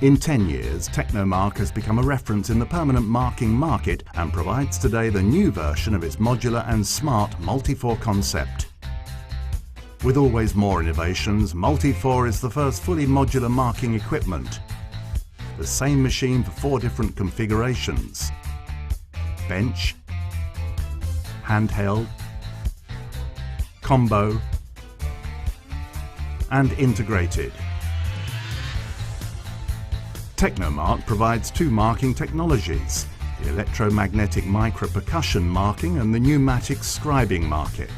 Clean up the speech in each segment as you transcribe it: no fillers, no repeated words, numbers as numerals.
In 10 years, Technomark has become a reference in the permanent marking market and provides today the new version of its modular and smart Multi4 concept. With always more innovations, Multi4 is the first fully modular marking equipment. The same machine for 4 different configurations: bench, handheld, combo, and integrated. Technomark provides 2 marking technologies: the electromagnetic micro-percussion marking and the pneumatic scribing market.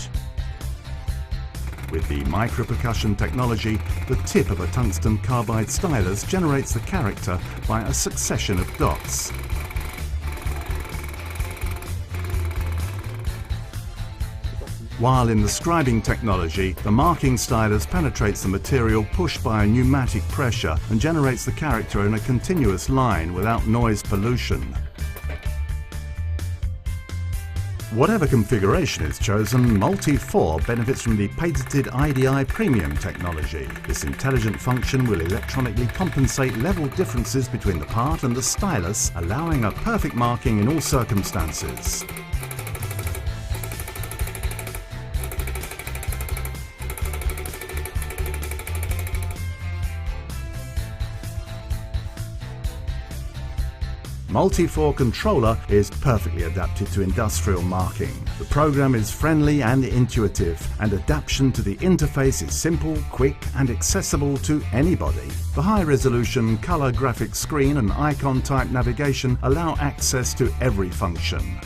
With the micro-percussion technology, the tip of a tungsten carbide stylus generates the character by a succession of dots. While in the scribing technology, the marking stylus penetrates the material pushed by a pneumatic pressure and generates the character in a continuous line without noise pollution. Whatever configuration is chosen, Multi4 benefits from the patented IDI Premium technology. This intelligent function will electronically compensate level differences between the part and the stylus, allowing a perfect marking in all circumstances. Multi4 controller is perfectly adapted to industrial marking. The program is friendly and intuitive, and adaptation to the interface is simple, quick, and accessible to anybody. The high-resolution color graphic screen and icon-type navigation allow access to every function.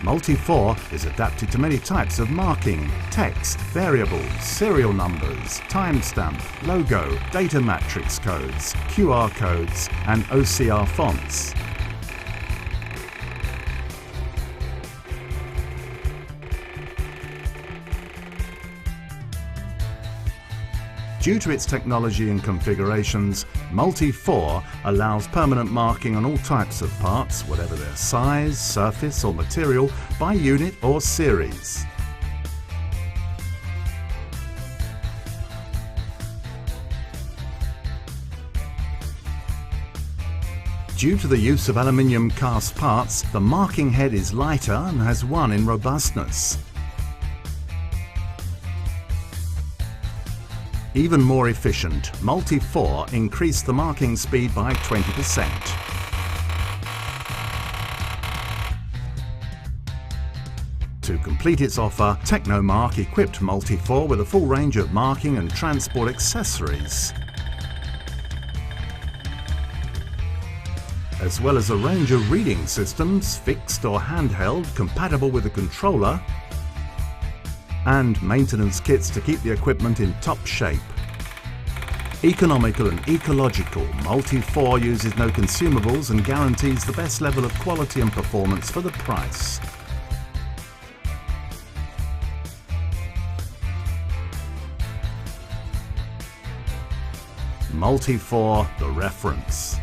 Multi4 is adapted to many types of marking: text, variables, serial numbers, timestamp, logo, data matrix codes, QR codes, and OCR fonts. Due to its technology and configurations, Multi4 allows permanent marking on all types of parts, whatever their size, surface or material, by unit or series. Due to the use of aluminium cast parts, the marking head is lighter and has won in robustness. Even more efficient, Multi4 increased the marking speed by 20%. To complete its offer, Technomark equipped Multi4 with a full range of marking and transport accessories, as well as a range of reading systems, fixed or handheld, compatible with the controller, and maintenance kits to keep the equipment in top shape. Economical and ecological, Multi4 uses no consumables and guarantees the best level of quality and performance for the price. Multi4, the reference.